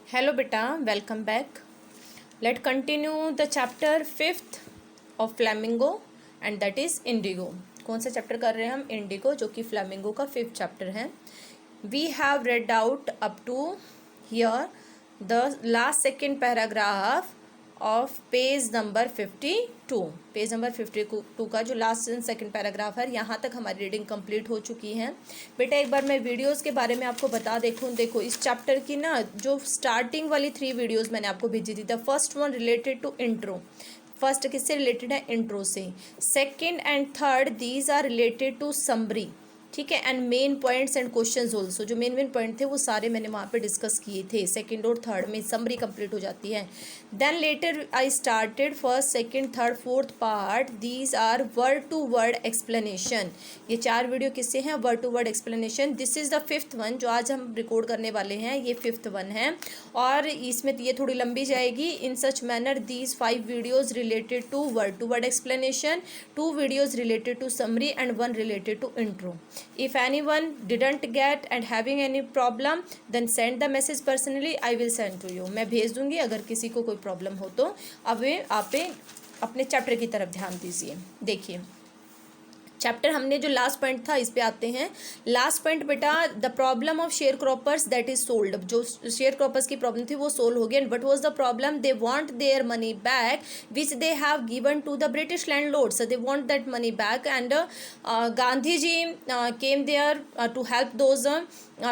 Hello beta, welcome back. Let's continue the chapter 5th of Flamingo and that is Indigo. कौन सा chapter कर रहे हैं हम? इंडिगो, जो कि फ्लैमिंगो का 5th चैप्टर है. We have read out up to here the last second paragraph of page number 52. Page number 52 का जो लास्ट एंड सेकंड पैराग्राफ है, यहाँ तक हमारी रीडिंग कंप्लीट हो चुकी है. बेटा एक बार मैं वीडियोस के बारे में आपको बता देखो इस चैप्टर की ना जो स्टार्टिंग वाली 3 वीडियोस मैंने आपको भेजी थी. The first one related to intro. First किससे रिलेटेड है? इंट्रो से. Second and third these are related to summary. ठीक है. And main points and questions also. जो मेन पॉइंट थे वो सारे मैंने वहाँ पे डिस्कस किए थे. सेकंड और थर्ड में समरी कंप्लीट हो जाती है. Then later I started first second third fourth part. These are word to word explanation. ये 4 वीडियो किससे हैं? Word to word explanation. This is the 5th one जो आज हम रिकॉर्ड करने वाले हैं. ये 5th वन है और इसमें ये थोड़ी लंबी जाएगी. In such manner these 5 videos related to word explanation, 2 videos related to summary and 1 related to intro. If anyone didn't get and having any problem, then send the message personally. I will send to you. मैं भेज दूंगी अगर किसी को कोई problem हो तो. अब आप अपने चैप्टर की तरफ ध्यान दीजिए. देखिए चैप्टर हमने जो लास्ट पॉइंट था इस पे आते हैं. लास्ट पॉइंट बेटा, the problem of share croppers that is solved. जो शेयर क्रॉपर्स की प्रॉब्लम थी वो सोल्व हो गई. And what was the problem? They want their money back which they have given to the British landlords. They want that money back and Gandhi ji came there to help those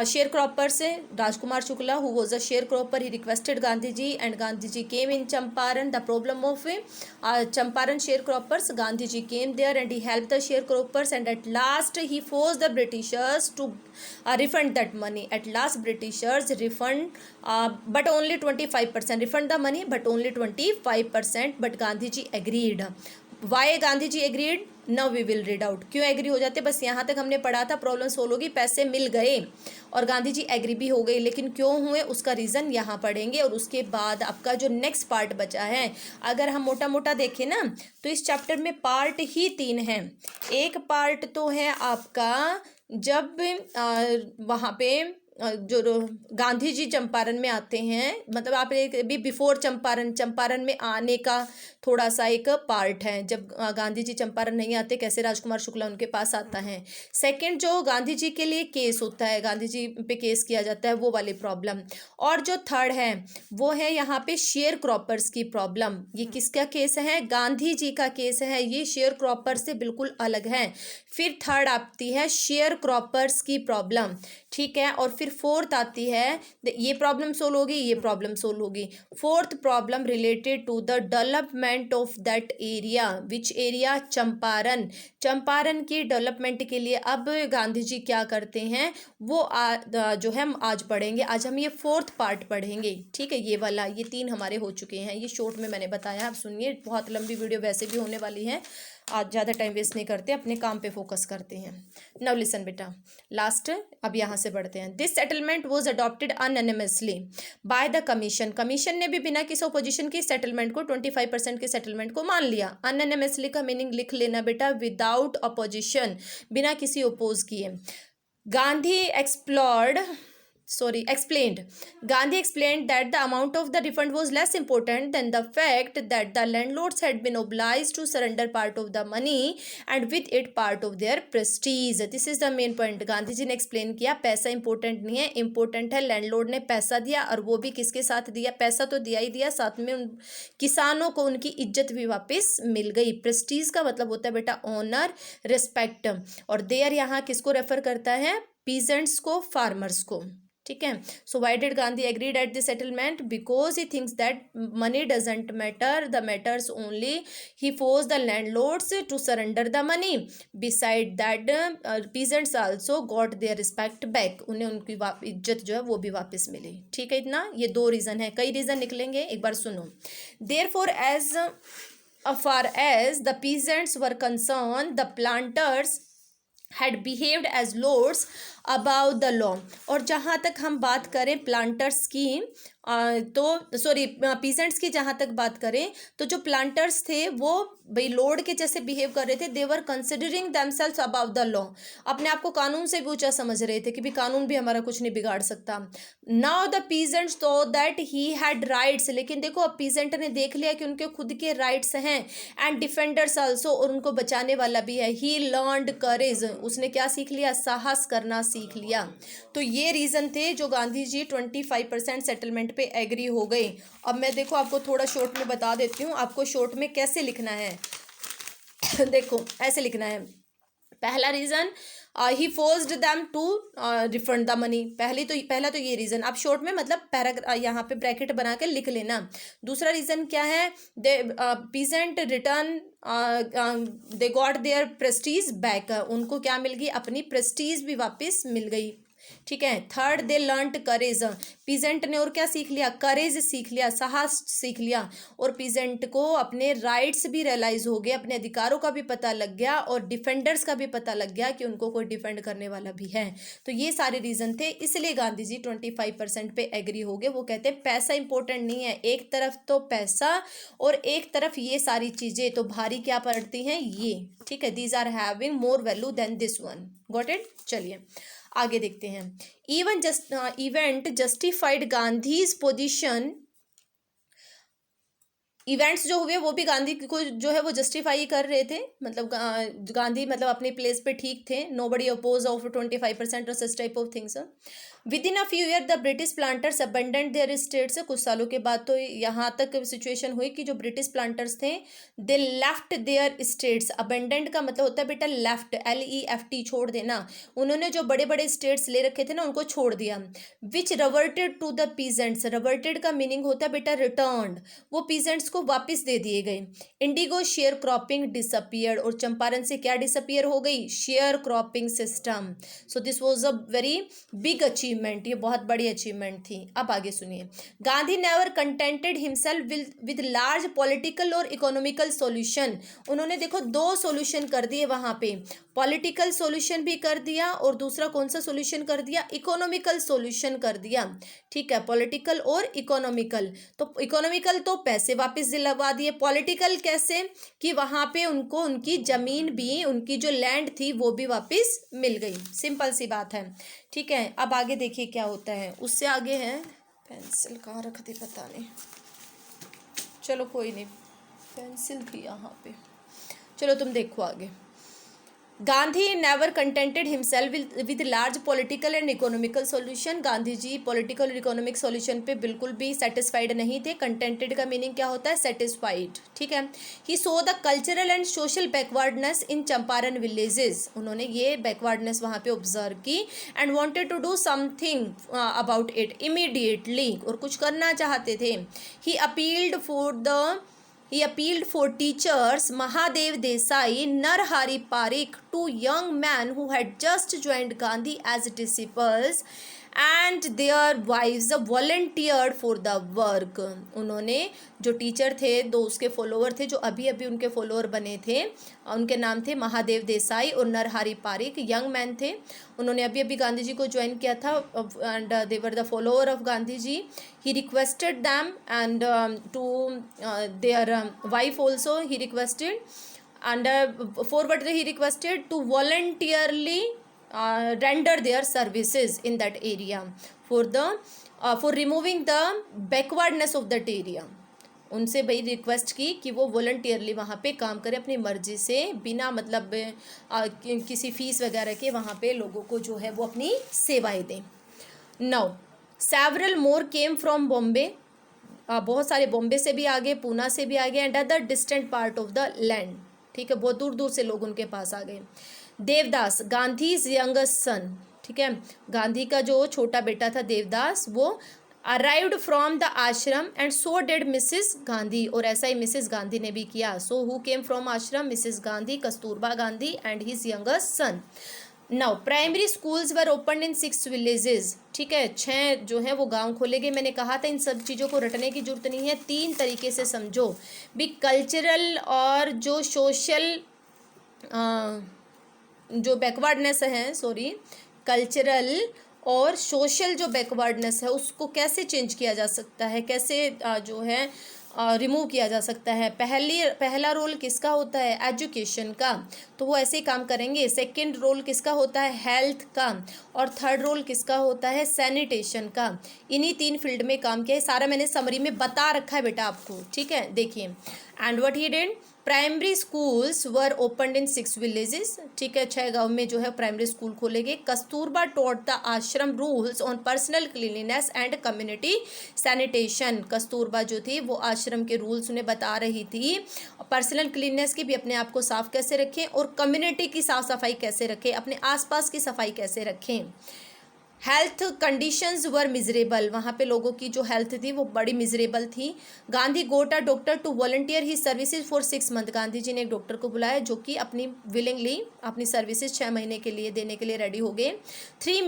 share croppers. Rajkumar Shukla who was a share cropper, he requested Gandhi ji and Gandhi ji came in Champaran. The problem of Champaran share croppers, Gandhi ji came there and he help the share croppers and at last he forced the Britishers to refund that money. At last Britishers refund but only 25%. Refund the money but only 25%. But Gandhi ji agreed. Why Gandhi ji agreed? Now we will read out. क्यों agree हो जाते? बस यहाँ तक हमने पढ़ा था. Problem solve होगी, पैसे मिल गए और गांधी जी एग्री भी हो गई. लेकिन क्यों हुए उसका रीज़न यहाँ पढ़ेंगे. और उसके बाद आपका जो नेक्स्ट पार्ट बचा है, अगर हम मोटा मोटा देखें ना तो इस चैप्टर में पार्ट ही 3 हैं. एक पार्ट तो है आपका जब वहाँ पे जो गांधी जी चंपारण में आते हैं, मतलब आप भी बिफोर चंपारण में आने का थोड़ा सा एक पार्ट है. जब गांधी जी चंपारण नहीं आते, कैसे राजकुमार शुक्ला उनके पास आता है. सेकंड जो गांधी जी के लिए केस होता है, गांधी जी पे केस किया जाता है, वो वाली प्रॉब्लम. और जो थर्ड है वो है यहाँ पे शेयर क्रॉपर्स की प्रॉब्लम. ये किसका केस है? गांधी जी का केस है. ये शेयर क्रॉपर से बिल्कुल अलग है. फिर थर्ड आती है शेयर क्रॉपर्स की प्रॉब्लम. ठीक है. और फिर फोर्थ आती है, ये प्रॉब्लम सोल्व होगी, ये प्रॉब्लम सोल्व होगी. Fourth problem related to the development of that area. Which area? Champaran. Champaran की डेवलपमेंट के लिए अब गांधी जी क्या करते हैं वो जो है हम आज पढ़ेंगे. आज हम ये 4th पार्ट पढ़ेंगे. ठीक है. ये वाला, ये 3 हमारे हो चुके हैं. ये शॉर्ट में मैंने बताया. आप सुनिए, बहुत लंबी वीडियो वैसे भी होने वाली है. आज ज़्यादा टाइम वेस्ट नहीं करते, अपने काम पे फोकस करते हैं. नाउ लिसन बेटा, लास्ट अब यहाँ से बढ़ते हैं. This settlement was adopted unanimously by the commission. Commission ने भी बिना किसी ओपोजिशन की सेटलमेंट को 25% के सेटलमेंट को मान लिया. अनएनिमसली का मीनिंग लिख लेना बेटा, विदाउट अपोजिशन, बिना किसी ओपोज किए. Gandhi explained. Gandhi explained that the amount of the refund was less important than the fact that the landlords had been obliged to surrender part of the money and with it part of their prestige. This is the main point. Gandhi ji ने explain किया पैसा important नहीं है, important है landlord ने पैसा दिया. और वो भी किसके साथ दिया? पैसा तो दिया ही दिया, साथ में उन किसानों को उनकी इज्जत भी वापस मिल गई. प्रेस्टीज का मतलब होता है बेटा ऑनर, रिस्पेक्ट. और देयर यहाँ किसको रेफर करता है? पीजेंट्स को, फार्मर्स को. ठीक है. So why did Gandhi agreed at the settlement? Because he thinks that money doesn't matter, the matters only he force the landlords to surrender the money. Beside that peasants also got their respect back. उन्हें उनकी इज्जत जो है वो भी वापस मिली. ठीक है. इतना, ये 2 रीज़न है. कई रीज़न निकलेंगे, एक बार सुनो. Therefore as far as the peasants were concerned, the planters had behaved as lords about the law. और जहाँ तक हम बात करें प्लांटर्स की तो सॉरी पीजेंट्स की जहाँ तक बात करें तो जो प्लांटर्स थे वो भाई लॉर्ड के जैसे बिहेव कर रहे थे। They were considering themselves above the law, अपने आप को कानून से भी ऊंचा समझ रहे थे कि भी कानून भी हमारा कुछ नहीं बिगाड़ सकता। Now the peasants thaw that he had rights, लेकिन देखो अब पीजेंट ने देख लिया कि उनके खुद के राइट्स हैं। एंड डिफेंडर्स आल्सो, और उनको बचाने वाला भी है। ही लर्नड करेज, उसने क्या सीख लिया? साहस करना सीख लिया। तो ये रीज़न थे जो गांधी जी 25% सेटलमेंट पे एग्री हो गए। अब मैं देखो आपको थोड़ा शॉर्ट में बता देती हूँ आपको शॉर्ट में कैसे लिखना है। देखो ऐसे लिखना है। पहला reason, he forced them to refund the money. पहला तो ये रीज़न आप शॉर्ट में मतलब पैराग्राफ यहाँ पे ब्रैकेट बना के लिख लेना। दूसरा रीज़न क्या है? The peasant return they got their prestige back, उनको क्या मिल गई? अपनी प्रेस्टीज भी वापस मिल गई। ठीक है। थर्ड, दे लर्नड करेज, पीजेंट ने और क्या सीख लिया? करेज सीख लिया, साहस सीख लिया। और पीजेंट को अपने राइट्स भी रियलाइज हो गए, अपने अधिकारों का भी पता लग गया और डिफेंडर्स का भी पता लग गया कि उनको कोई डिफेंड करने वाला भी है। तो ये सारे रीजन थे, इसलिए गांधी जी 25% पे एग्री हो गए। वो कहते हैं पैसा इंपॉर्टेंट नहीं है, एक तरफ तो पैसा और एक तरफ ये सारी चीजें तो भारी क्या पड़ती हैं ये। ठीक है, these are having more value than this one. Got it? चलिए आगे देखते हैं। Event justified Gandhi's position, events जो हुए वो भी गांधी को जो है वो जस्टिफाई कर रहे थे। मतलब गांधी मतलब अपनी प्लेस पे ठीक थे। नोबडी अपोज ऑफ 25% और such type of things. Within a few year the British planters abandoned their estates, कुछ सालों के बाद तो यहाँ तक सिचुएशन हुई कि जो ब्रिटिश प्लांटर्स थे they left their estates. Abandoned का मतलब होता है बेटा लेफ्ट, LEFT, छोड़ देना। उन्होंने जो बड़े बड़े स्टेट्स ले रखे थे ना उनको छोड़ दिया। Which reverted to the peasants, reverted का मीनिंग होता है बेटा रिटर्न्ड, वो पीजेंट्स को वापस दे दिए गए। इंडिगो शेयर क्रॉपिंग डिसअपियर्ड, और चंपारण से क्या डिसअपियर हो गई? Share cropping system. So this was a very big achievement, ये बहुत बड़ी अचीवमेंट थी। अब आगे सुनिए। Gandhi never contented himself with large political और इकोनॉमिकल सॉल्यूशन। उन्होंने देखो दो सॉल्यूशन कर दिए वहां पे, पॉलिटिकल सॉल्यूशन भी कर दिया और दूसरा कौन सा सॉल्यूशन कर दिया? इकोनॉमिकल सॉल्यूशन कर दिया। ठीक है, पॉलिटिकल और इकोनॉमिकल। तो इकोनॉमिकल तो पैसे वापस दिलवा दिए, पॉलिटिकल कैसे? कि वहां पे उनको उनकी जमीन भी, उनकी जो लैंड थी वो भी वापस मिल गई। सिंपल सी बात है। ठीक है, अब आगे देखिए क्या होता है। उससे आगे है, पेंसिल कहाँ रख दी पता नहीं, चलो कोई नहीं, पेंसिल थी यहाँ पे। चलो तुम देखो आगे। Gandhi never contented himself with large political and economical solution. Gandhi ji political और इकोनॉमिक सॉल्यूशन पे बिल्कुल भी सेटिस्फाइड नहीं थे। कंटेंटेड का मीनिंग क्या होता है? सेटिस्फाइड। ठीक है। He so the cultural and social backwardness in Champaran villages, उन्होंने ये बैकवर्डनेस वहाँ पे ऑब्जर्व की and wanted to do something about it immediately, और कुछ करना चाहते थे। He appealed for teachers Mahadev Desai, Narhari Parikh, two young men who had just joined Gandhi as disciples, and their wives volunteered for the work. उन्होंने जो teacher थे, दो उसके फॉलोअर थे जो अभी अभी उनके फॉलोअर बने थे, उनके नाम थे महादेव देसाई और नरहरि पारिक, यंग मैन थे। उन्होंने अभी अभी गांधी जी को ज्वाइन किया था and they were the follower of Gandhi ji. He requested them and to their wife also he requested and forward he requested to voluntarily render their services in that area for removing the backwardness of that area. उनसे भाई request की कि वो voluntarily वहाँ पे काम करे अपनी मर्जी से, बिना मतलब किसी फीस वगैरह के वहाँ पे लोगों को जो है वो अपनी सेवाएं दें। Now several more came from Bombay, बहुत सारे बॉम्बे से भी आगे, पूना से भी आगे, and other distant part of the land. ठीक है, बहुत दूर दूर से लोग उनके पास आ गए। देवदास, गांधीज यंगेस्ट सन, ठीक है, गांधी का जो छोटा बेटा था देवदास, वो अराइव्ड फ्रॉम द आश्रम and so did Mrs Gandhi, और ऐसा ही मिसिस गांधी ने भी किया। सो हु केम फ्रॉम आश्रम? Mrs Gandhi, Kasturba Gandhi and his youngest son. Now primary schools were open in 6 villages. ठीक है, 6 जो है वो गांव खोले गए। मैंने कहा था इन सब चीज़ों को रटने की जरूरत नहीं है, 3 तरीके से समझो भी। कल्चरल और जो सोशल जो बैकवर्डनेस है, सॉरी, कल्चरल और सोशल जो बैकवर्डनेस है उसको कैसे चेंज किया जा सकता है, कैसे जो है रिमूव किया जा सकता है। पहला रोल किसका होता है, एजुकेशन का, तो वो ऐसे ही काम करेंगे। सेकंड रोल किसका होता है, हेल्थ का, और थर्ड रोल किसका होता है, सैनिटेशन का। इन्हीं 3 फील्ड में काम किया है। सारा मैंने समरी में बता रखा है बेटा आपको, ठीक है। देखिए, and what he did, primary schools were opened in 6 villages, ठीक है, 6 गांव में जो है प्राइमरी स्कूल खोले गए। कस्तूरबा टॉट द आश्रम rules on personal cleanliness and community sanitation. Kasturba जो थी वो आश्रम के रूल्स उन्हें बता रही थी, पर्सनल क्लीननेस की भी, अपने आप को साफ कैसे रखें, और कम्युनिटी की साफ सफाई कैसे रखें, अपने आसपास की सफाई कैसे रखें। हेल्थ कंडीशंस वर मिजरेबल, वहाँ पे लोगों की जो हेल्थ थी वो बड़ी मिजरेबल थी। Gandhi got a doctor to volunteer he services for 6 month, Gandhi ji ने एक डॉक्टर को बुलाया जो कि अपनी विलिंगली अपनी सर्विसेज 6 महीने के लिए देने के लिए रेडी हो गए। 3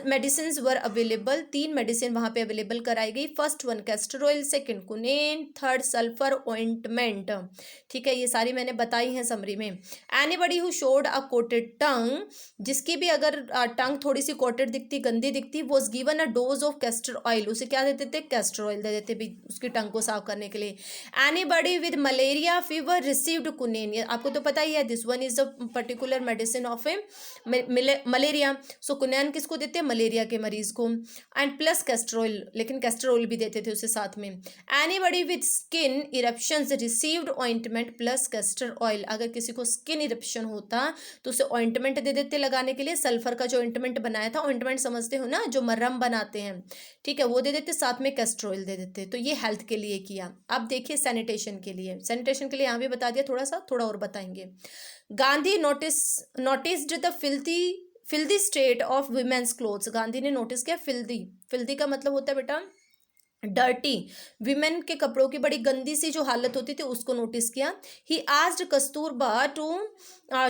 मेडिसिन वर अवेलेबल, 3 मेडिसिन वहाँ पे अवेलेबल कराई गई। First one castor oil, second quinine, third sulphur ointment, ठीक है। ये सारी मैंने बताई हैं समरी में। Anybody who showed a coated tongue, जिसकी भी अगर टंग थोड़ी सी कोटेड दिखती, गंदी दिखती, was given a dose of castor oil, उसे क्या देते थे, कैस्टर ऑयल दे देते भी उसकी टंग को साफ करने के लिए। Anybody with malaria fever received quinine, आपको तो पता ही है, this one is a particular medicine of a malaria. So quinine किसको देते हैं, मलेरिया के मरीज को, एंड प्लस कैस्टर ऑयल, लेकिन कैस्टर ऑयल भी देते थे उसे साथ में। Anybody with skin eruptions received ointment plus castor oil, अगर किसी को स्किन इरप्शन होता तो उसे ऑइंटमेंट दे देते लगाने के लिए, सल्फर का जो ऑइंटमेंट बनाया था, ऑइंटमेंट समझते हो ना, जो मरहम बनाते हैं, ठीक है, वो दे देते, साथ में कैस्टर ऑयल दे देते। तो ये हेल्थ के लिए किया। अब देखिए सैनिटेशन के लिए, सैनिटेशन के लिए यहाँ भी बता दिया, थोड़ा और बताएंगे। Gandhi noticed the filthy state of women's clothes, Gandhi ने नोटिस किया फिल्दी का मतलब होता है बेटा डर्टी, विमेन के कपड़ों की बड़ी गंदी सी जो हालत होती थी उसको नोटिस किया। He asked Kasturba to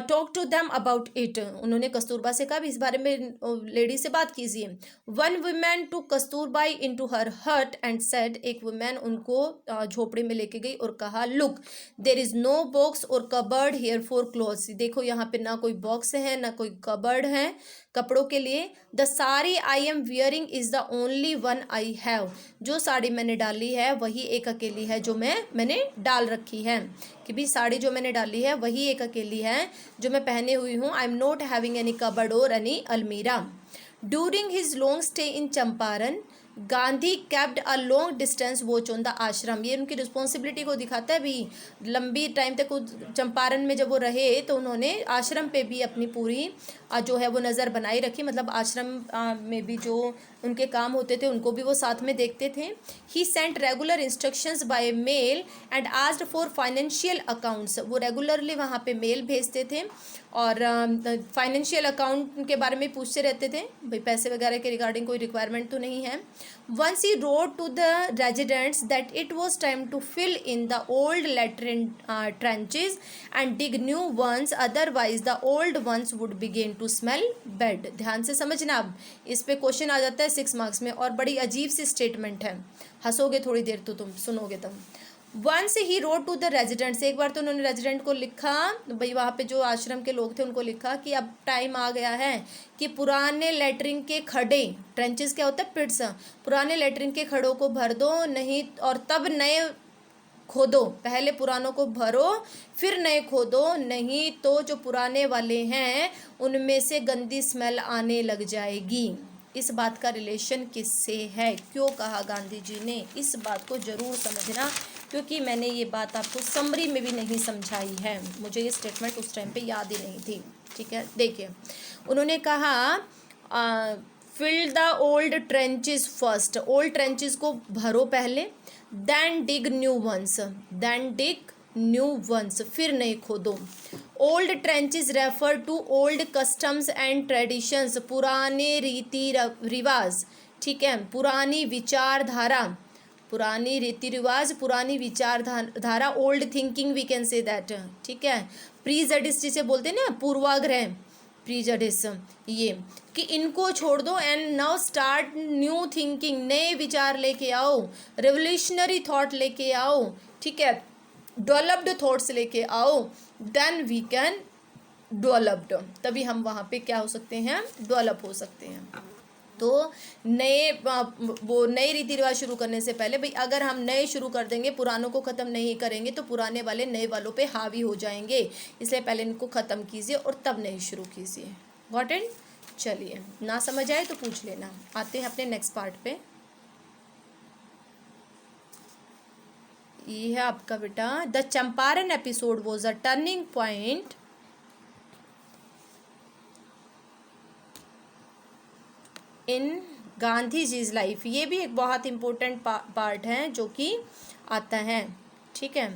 talk to them about it, उन्होंने कस्तूरबा से कहा भी इस बारे में लेडी से बात कीजिए। One women to Kasturba into her hut and said, एक वुमेन उनको झोपड़ी में लेके गई और कहा, look there is no box और कबर्ड हियर फॉर क्लोथ्स, देखो यहाँ पे ना कोई बॉक्स है ना कोई कबर्ड है कपड़ों के लिए। The sari I am wearing is the only one I have, जो साड़ी मैंने डाली है वही एक अकेली है जो मैंने डाल रखी है, कि भी साड़ी जो मैंने डाली है वही एक अकेली है जो मैं पहने हुई हूँ। I am not having any cupboard और एनी अलमीरा। During his long stay in Champaran, Gandhi capped a long distance watch on the आश्रम, ये उनकी रिस्पॉन्सिबिलिटी को दिखाता है भी। लंबी टाइम तक चंपारण में जब वो रहे तो उन्होंने आश्रम पे भी अपनी पूरी जो है वो नज़र बनाई रखी, मतलब आश्रम में भी जो उनके काम होते थे उनको भी वो साथ में देखते थे। He sent regular instructions by mail and asked for financial accounts, वो रेगुलरली वहाँ पे मेल भेजते थे और फाइनेंशियल अकाउंट के बारे में पूछते रहते थे, भाई पैसे वगैरह के रिगार्डिंग कोई रिक्वायरमेंट तो नहीं है। Once he wrote to the residents that it was time to fill in the old latrine trenches and dig new ones, otherwise the old ones would begin to smell bad. ध्यान से समझना, अब इस पे question आ जाता है 6 marks में, और बड़ी अजीब सी स्टेटमेंट है, हंसोगे थोड़ी देर तो तुम सुनोगे तब। Once he wrote to the residents, एक बार तो उन्होंने रेजिडेंट को लिखा, भाई वहाँ पे जो आश्रम के लोग थे उनको लिखा कि अब टाइम आ गया है कि पुराने लेटरिन के खड्डे, ट्रेंचेस क्या होता है, पिट्स, पुराने लेटरिन के खड्डों को भर दो, नहीं और तब नए खोदो, पहले पुरानों को भरो फिर नए खोदो, नहीं तो जो पुराने वाले हैं उनमें से गंदी स्मेल आने लग जाएगी। इस बात का रिलेशन किससे है, क्यों कहा गांधी जी ने, इस बात को जरूर समझना, क्योंकि मैंने ये बात आपको समरी में भी नहीं समझाई है, मुझे ये स्टेटमेंट उस टाइम पे याद ही नहीं थी, ठीक है। देखिए उन्होंने कहा fill the old trenches first, old trenches को भरो पहले, देन डिग न्यू वंस, फिर नए खोदो। Old trenches refer to old customs and traditions, पुराने रीति रिवाज, ठीक है, पुरानी विचारधारा, पुरानी रीति रिवाज, पुरानी विचारधारा, old thinking we can say that, ठीक है। प्रीजडिस जिसे बोलते हैं ना, पूर्वाग्रह, प्रीजडिस, ये कि इनको छोड़ दो and now start new thinking, नए विचार लेके आओ, रेवोल्यूशनरी थॉट लेके आओ, ठीक है, डेवलप्ड थॉट्स लेके आओ, देन वी कैन डेवलप्ड, तभी हम वहाँ पे क्या हो सकते हैं, डेवलप हो सकते हैं। तो नए वो नए रीति रिवाज शुरू करने से पहले भाई अगर हम नए शुरू कर देंगे, पुरानों को ख़त्म नहीं करेंगे तो पुराने वाले नए वालों पे हावी हो जाएंगे, इसलिए पहले इनको ख़त्म कीजिए और तब नए शुरू कीजिए। Got it? चलिए, ना समझ आए तो पूछ लेना। आते हैं अपने नेक्स्ट पार्ट पे। ये है आपका बेटा, the Champaran episode was a turning point in Gandhi ji's life. ये भी एक बहुत इम्पोर्टेंट पार्ट है जो कि आता है, ठीक है।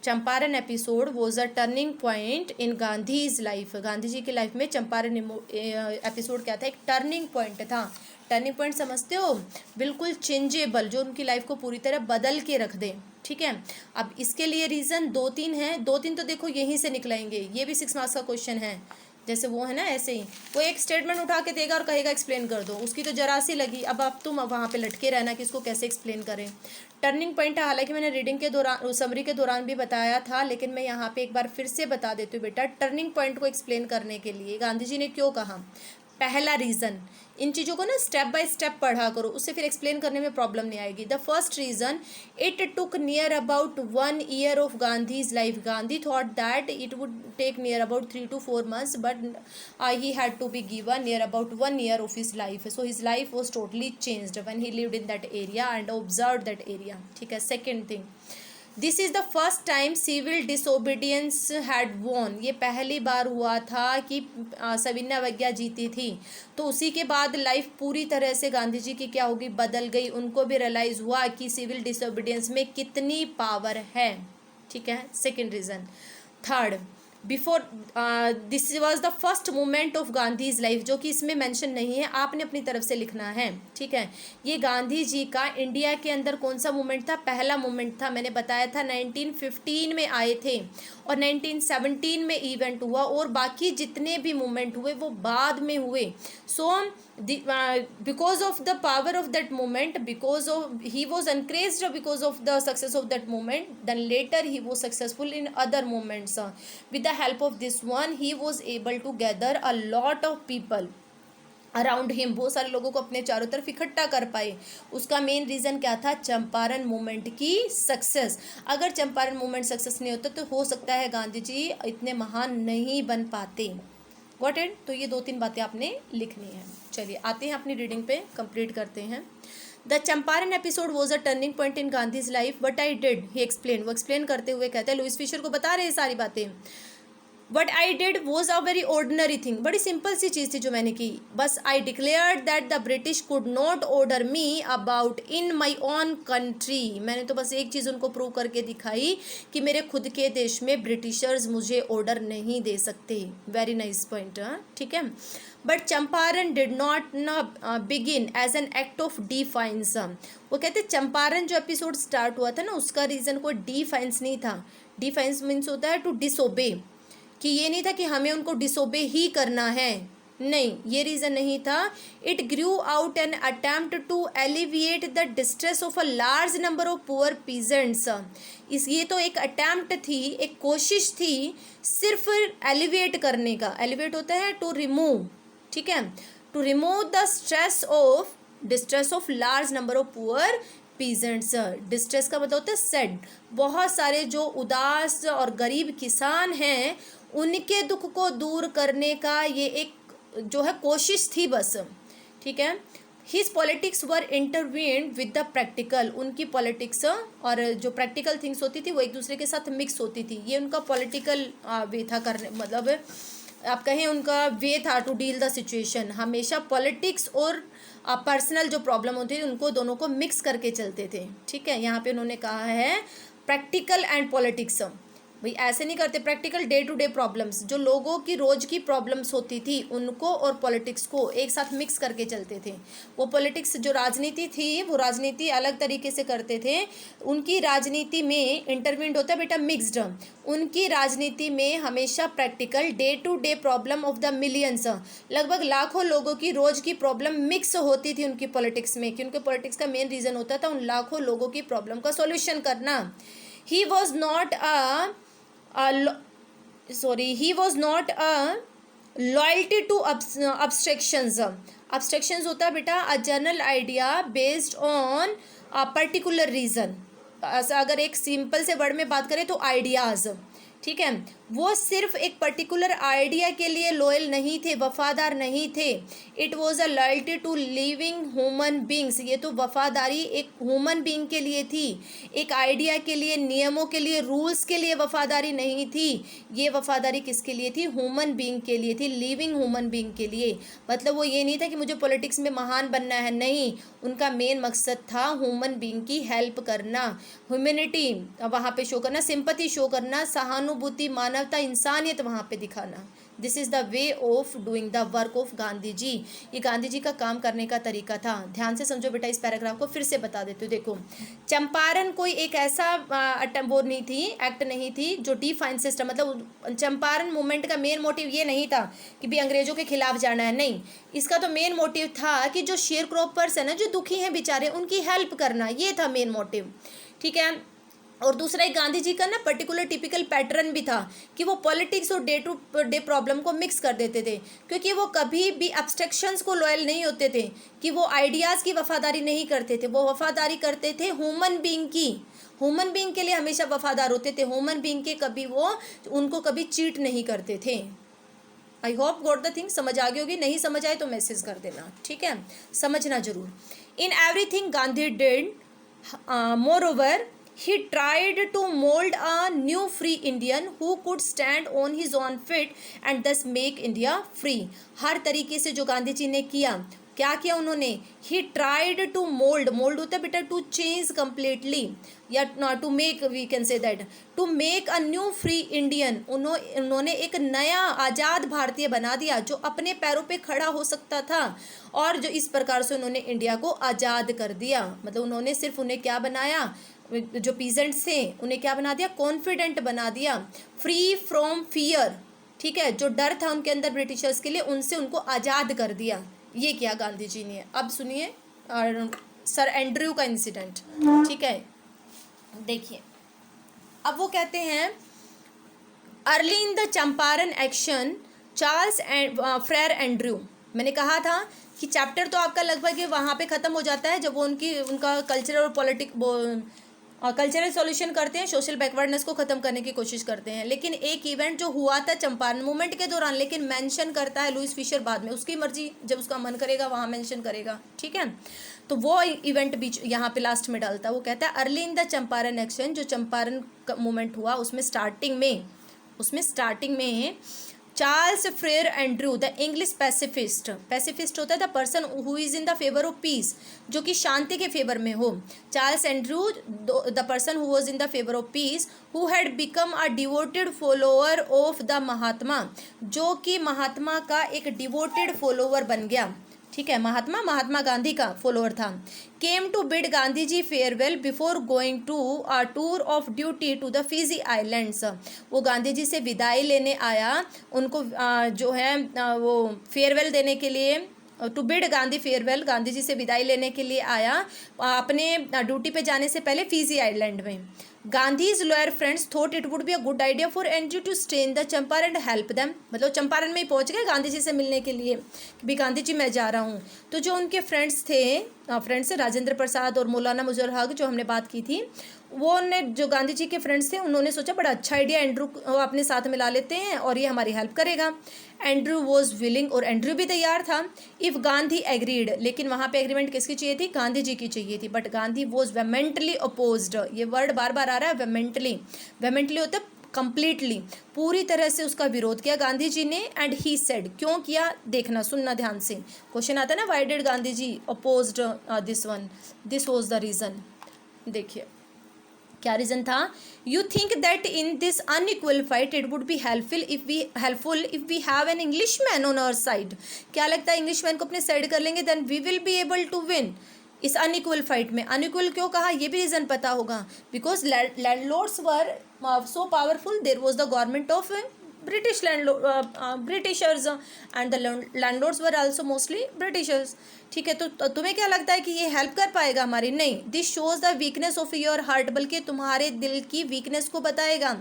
Champaran episode was a turning point in Gandhi's life. Gandhi ji की लाइफ में चंपारण एपिसोड क्या था, एक टर्निंग पॉइंट था। टर्निंग पॉइंट समझते हो, बिल्कुल चेंजेबल, जो उनकी लाइफ को पूरी तरह बदल के रख दे, ठीक है। अब इसके लिए रीज़न 2-3 हैं, 2-3 तो देखो यहीं से निकलेंगे, ये भी 6 मार्क्स का क्वेश्चन है। जैसे वो है ना, ऐसे ही वो एक स्टेटमेंट उठा के देगा और कहेगा एक्सप्लेन कर दो, उसकी तो जरा सी लगी, अब तुम वहाँ पे लटके रहना कि इसको कैसे एक्सप्लेन करें। टर्निंग पॉइंट, हालांकि मैंने रीडिंग के दौरान, समरी के दौरान भी बताया था, लेकिन मैं यहाँ पे एक बार फिर से बता देती हूँ बेटा। टर्निंग पॉइंट को एक्सप्लेन करने के लिए गांधी जी ने क्यों कहा, पहला रीज़न, इन चीज़ों को ना स्टेप बाय स्टेप पढ़ा करो, उससे फिर एक्सप्लेन करने में प्रॉब्लम नहीं आएगी। The first reason, it took near about 1 year of Gandhi's life. Gandhi thought that it would take near about 3 to 4 months, but he had to be given near about 1 year of his life. So his life was totally changed when he lived in that area and observed that area, ठीक है। Second thing, this is the first time civil disobedience had von. ये पहली बार हुआ था कि सविनय अवज्ञा जीती थी, तो उसी के बाद लाइफ पूरी तरह से गांधी जी की क्या होगी, बदल गई। उनको भी रियलाइज़ हुआ कि सिविल डिसोबीडियंस में कितनी पावर है, ठीक है। Second reason. Third, before this was the first moment of Gandhi's life, जो कि इसमें मेंशन नहीं है, आपने अपनी तरफ से लिखना है, ठीक है। ये गांधी जी का इंडिया के अंदर कौन सा मूवमेंट था, पहला मूवमेंट था। मैंने बताया था 1915 में आए थे और 1917 में इवेंट हुआ, और बाकी जितने भी मूवमेंट हुए वो बाद में हुए। सो because of the power of that movement, because of he was encouraged because of the success of that movement, then later he was successful in other movements. With the help of this one, he was able to gather a lot of people around him, बहुत सारे लोगों को अपने चारों तरफ इकट्ठा कर पाए। उसका मेन रीज़न क्या था, चंपारण मूवमेंट की सक्सेस। अगर चंपारण मूवमेंट सक्सेस नहीं होता तो हो सकता है गांधी जी इतने महान नहीं बन पाते। Got it? तो ये 2-3 बातें आपने लिखनी है। चलिए आते हैं अपनी रीडिंग पे, कंप्लीट करते हैं। The Champaran episode was a turning point in Gandhi's life, what I did he explain. वो एक्सप्लेन करते हुए कहते हैं, लुइस फिशर को बता रहे हैं सारी बातें। What I did was a very ordinary thing, बड़ी सिंपल सी चीज़ थी जो मैंने की। बस I declare that the British could not order me about in my own country. मैंने तो बस एक चीज़ उनको प्रूव करके दिखाई कि मेरे खुद के देश में ब्रिटिशर्स मुझे ऑर्डर नहीं दे सकते। वेरी नाइस पॉइंट, ठीक है। But Champaran did not begin as an act of defiance. वो कहते चंपारण जो एपिसोड स्टार्ट हुआ था ना, उसका रीज़न कोई डिफाइंस नहीं था। डिफाइंस मीन्स होता है टू डिसोबे, कि ये नहीं था कि हमें उनको डिसोबे ही करना है, नहीं, ये रीज़न नहीं था। It grew out an attempt to alleviate the distress of a large number of poor peasants. ये तो एक अटेम्प्ट थी, एक कोशिश थी सिर्फ एलिविएट करने का। एलिविएट होता है टू रिमूव, ठीक है, to remove the distress of large number of poor peasants. Distress का मतलब होता है सैड। बहुत सारे जो उदास और गरीब किसान हैं, उनके दुख को दूर करने का ये एक जो है कोशिश थी बस, ठीक है। His politics were intervened with the practical. उनकी पॉलिटिक्स और जो प्रैक्टिकल थिंग्स होती थी वो एक दूसरे के साथ मिक्स होती थी। ये उनका पॉलिटिकल वे था करने, मतलब आप कहें उनका वे था टू डील द सिचुएशन। हमेशा पॉलिटिक्स और पर्सनल जो प्रॉब्लम होती थी उनको दोनों को मिक्स करके चलते थे, ठीक है। यहाँ पे उन्होंने कहा है प्रैक्टिकल एंड पॉलिटिक्स। भाई ऐसे नहीं करते, practical day to day problems, जो लोगों की रोज की प्रॉब्लम्स होती थी उनको और पॉलिटिक्स को एक साथ मिक्स करके चलते थे। वो पॉलिटिक्स जो राजनीति थी वो राजनीति अलग तरीके से करते थे। उनकी राजनीति में इंटरवीन्ड होता है बेटा मिक्स्ड। उनकी राजनीति में हमेशा practical day to day problem of the millions, लगभग लाखों लोगों की रोज की प्रॉब्लम मिक्स होती थी उनकी पॉलिटिक्स में, कि उनके पॉलिटिक्स का मेन रीज़न होता था उन लाखों लोगों की प्रॉब्लम का सॉल्यूशन करना। He was not sorry, he was not a loyalty to abstractions. Abstractions होता है बेटा a general idea based on a particular reason. अगर एक सिंपल से वर्ड में बात करें तो आइडियाज, ठीक है, वो सिर्फ एक पर्टिकुलर आइडिया के लिए लॉयल नहीं थे, वफादार नहीं थे. It was a loyalty to living human beings. ये तो वफादारी एक ह्यूमन बींग के लिए थी, एक आइडिया के लिए, नियमों के लिए, रूल्स के लिए वफादारी नहीं थी. ये वफादारी किसके लिए थी? ह्यूमन बींग के लिए थी, लिविंग ह्यूमन बींग के लिए. मतलब वो ये नहीं था कि मुझे पॉलिटिक्स में महान बनना है, नहीं, उनका मेन मकसद था ह्यूमन बींग की हेल्प करना, ह्यूमैनिटी वहाँ पे शो करना, सिंपैथी शो करना, सहानुभूति, मानवता, इंसानियत वहाँ पे दिखाना. This is the way of doing the work of Gandhi ji. ये गांधी जी का काम करने का तरीका था. ध्यान से समझो बेटा, इस पैराग्राफ को फिर से बता देती हूँ. देखो, चंपारण कोई एक ऐसा वो नहीं थी, एक्ट नहीं थी जो डिफाइन सिस्टम, मतलब चंपारण मूवमेंट का मेन मोटिव ये नहीं था कि भी अंग्रेजों के खिलाफ जाना है, नहीं. इसका तो मेन मोटिव था कि जो शेयर क्रॉपर्स है ना, जो दुखी हैं बेचारे, उनकी हेल्प करना, ये था मेन मोटिव. ठीक है. और दूसरा एक गांधी जी का ना पर्टिकुलर टिपिकल पैटर्न भी था कि वो पॉलिटिक्स और डे टू डे प्रॉब्लम को मिक्स कर देते थे, क्योंकि वो कभी भी एब्स्ट्रैक्शंस को लॉयल नहीं होते थे, कि वो आइडियाज़ की वफादारी नहीं करते थे. वो वफादारी करते थे ह्यूमन बींग की, ह्यूमन बींग के लिए हमेशा वफादार होते थे. ह्यूमन बींग के कभी वो उनको कभी चीट नहीं करते थे. I hope got the thing. समझ आ गई होगी, नहीं समझ आए तो मैसेज कर देना, ठीक है, समझना जरूर. In everything Gandhi did more over he tried to mold a new free Indian who could stand on his own feet and thus make India free. हर तरीके से जो गांधी जी ने किया, क्या किया उन्होंने? He tried to mould, mould होता है बेटा टू चेंज कम्प्लीटली, या to make, we can say that, to make a new free Indian. उन्होंने एक नया आज़ाद भारतीय बना दिया जो अपने पैरों पे खड़ा हो सकता था, और जो इस प्रकार से उन्होंने इंडिया को आज़ाद कर दिया. मतलब उन्होंने सिर्फ उन्हें क्या बनाया, जो पीजेंट्स थे उन्हें क्या बना दिया? कॉन्फिडेंट बना दिया, फ्री फ्रॉम फियर. ठीक है, जो डर था उनके अंदर ब्रिटिशर्स के लिए, उनसे उनको आज़ाद कर दिया. ये किया गांधी जी ने. अब सुनिए सर एंड्रयू का इंसिडेंट. ठीक है, देखिए, अब वो कहते हैं early in the Champaran action Charles Freer Andrew. मैंने कहा था कि चैप्टर तो आपका लगभग वहाँ पे ख़त्म हो जाता है जब वो उनका कल्चरल और कल्चरल सॉल्यूशन करते हैं, सोशल बैकवर्डनेस को ख़त्म करने की कोशिश करते हैं. लेकिन एक इवेंट जो हुआ था चंपारण मूवमेंट के दौरान, लेकिन मेंशन करता है लुईस फिशर बाद में, उसकी मर्जी, जब उसका मन करेगा वहाँ मेंशन करेगा. ठीक है, तो वो इवेंट भी यहाँ पे लास्ट में डालता है. वो कहता है early in the Champaran action, जो चंपारण मूवमेंट हुआ उसमें स्टार्टिंग में Charles Freer Andrew the English pacifist. Pacifist होता है the person who is in the favour of peace, जो कि शांति के फेवर में हो. Charles Andrew the person who was in the favour of peace, who had become a devoted follower of the Mahatma, जो कि महात्मा का एक डिवोटेड फॉलोअर बन गया. ठीक है, महात्मा गांधी का फॉलोअर था. Came to bid Gandhi ji farewell before going to a tour of duty to the Fiji islands. वो गांधी जी से विदाई लेने आया, उनको जो है वो फेयरवेल देने के लिए, to bid Gandhi farewell, Gandhi ji से विदाई लेने के लिए आया अपने ड्यूटी पे जाने से पहले फिजी आइलैंड में. Gandhi's lawyer friends thought it would be a good idea for Andrew to stay in the Champaran and help them. मतलब चंपारण में ही पहुंच गए गांधी जी से मिलने के लिए कि भी गांधी जी मैं जा रहा हूँ. तो जो उनके फ्रेंड्स थे, राजेंद्र प्रसाद और मौलाना मुजर हक, जो हमने बात की थी, वो ने जो गांधी जी के फ्रेंड्स थे, उन्होंने सोचा बड़ा अच्छा आइडिया, एंड्रू अपने साथ मिला लेते हैं और ये हमारी हेल्प करेगा. एंड्रू वॉज विलिंग, और एंड्रू भी तैयार था. इफ़ गांधी एग्रीड, लेकिन वहाँ पे एग्रीमेंट किसकी चाहिए थी? गांधी जी की चाहिए थी. But Gandhi was vehemently opposed. ये वर्ड बार बार आ रहा है, वेमेंटली होता है कंप्लीटली, पूरी तरह से उसका विरोध किया गांधी जी ने. एंड ही सेड, क्यों किया देखना, सुनना ध्यान से. क्वेश्चन आता है ना, why did Gandhi ji opposed this one, this was the reason. देखिए क्या रीज़न था. You think that in this unequal fight it would be helpful if we have an English man on our side. क्या लगता है English man को अपने side कर लेंगे, then we will be able to win इस unequal fight में. Unequal क्यों कहा, ये भी रीज़न पता होगा. Because landlords were so powerful, there was the government of Britishers and the landlords were also mostly Britishers. ठीक है, तो तुम्हें क्या लगता है कि ये हेल्प कर पाएगा हमारी? नहीं. This shows the weakness of your heart, बल्कि तुम्हारे दिल की वीकनेस को बताएगा.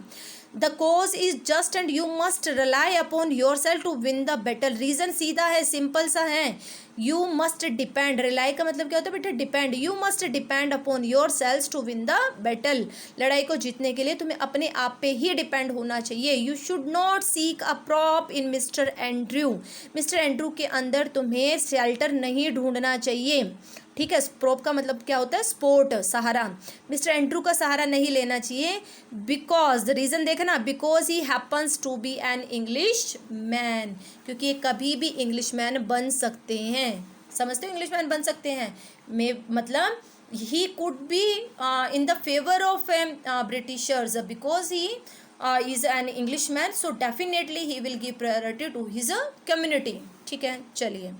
The cause is just and you must rely upon yourself to win the battle. Reason सीधा है, सिंपल सा है। यू मस्ट डिपेंड, रिलाई का मतलब क्या होता है बेटा, depend. You must depend upon yourself to win the battle. लड़ाई को जीतने के लिए तुम्हें अपने आप पे ही डिपेंड होना चाहिए। You should not seek a prop in mister Andrew. Mister Andrew के अंदर तुम्हें शेल्टर नहीं ढूंढना चाहिए, ठीक है। प्रोप का मतलब क्या होता है, सपोर्ट, सहारा। मिस्टर एंड्रू का सहारा नहीं लेना चाहिए। बिकॉज द रीजन देखना, because he happens to be an English man, क्योंकि ये कभी भी इंग्लिश मैन बन सकते हैं। समझते हो, इंग्लिश मैन बन सकते हैं मतलब he could be in the favour of Britishers because he is an English man, so definitely he will give priority to his community, ठीक है। चलिए,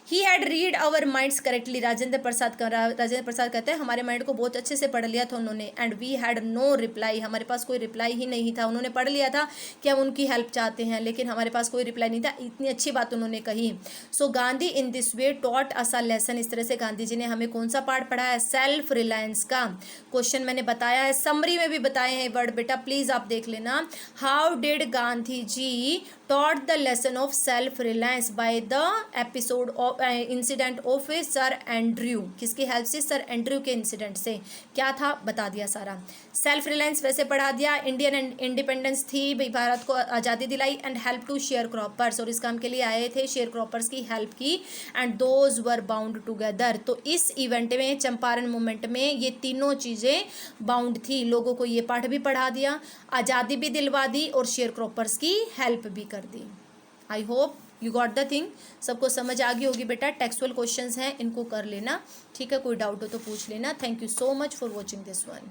he had read our minds correctly. Rajendra Prasad कहते हैं हमारे माइंड को बहुत अच्छे से पढ़ लिया था उन्होंने। And we had no reply, हमारे पास कोई रिप्लाई ही नहीं था। उन्होंने पढ़ लिया था कि हम उनकी हेल्प चाहते हैं, लेकिन हमारे पास कोई रिप्लाई नहीं था। इतनी अच्छी बात उन्होंने कही। So Gandhi in this way taught us a lesson. इस तरह से गांधी जी ने हमें कौन सा पार्ट पढ़ाया, सेल्फ रिलायंस का। क्वेश्चन मैंने बताया है, समरी में भी बताए हैं वर्ड बेटा, प्लीज आप देख लेना। How did Gandhi ji taught the lesson of self reliance by the episode of incident of sir Andrew. किसकी हेल्प से, सर एंड्रयू के इंसिडेंट से। क्या था बता दिया सारा। सेल्फ रिलायंस वैसे पढ़ा दिया। इंडियन इंडिपेंडेंस थी, भारत को आज़ादी दिलाई। And help to share croppers, और इस काम के लिए आए थे, शेयर क्रॉपर्स की हेल्प की। And those were bound together. तो इस इवेंट में, चंपारण मूवमेंट में, ये तीनों चीज़ें बाउंड थी। लोगों को ये पाठ भी पढ़ा दिया, आज़ादी भी दिलवा दी, और शेयर क्रॉपर्स की हेल्प भी कर दी। I hope you got the thing. सबको समझ आ गई होगी बेटा। टेक्सुअल क्वेश्चंस हैं, इनको कर लेना, ठीक है। कोई डाउट हो तो पूछ लेना। Thank you so much for watching this one.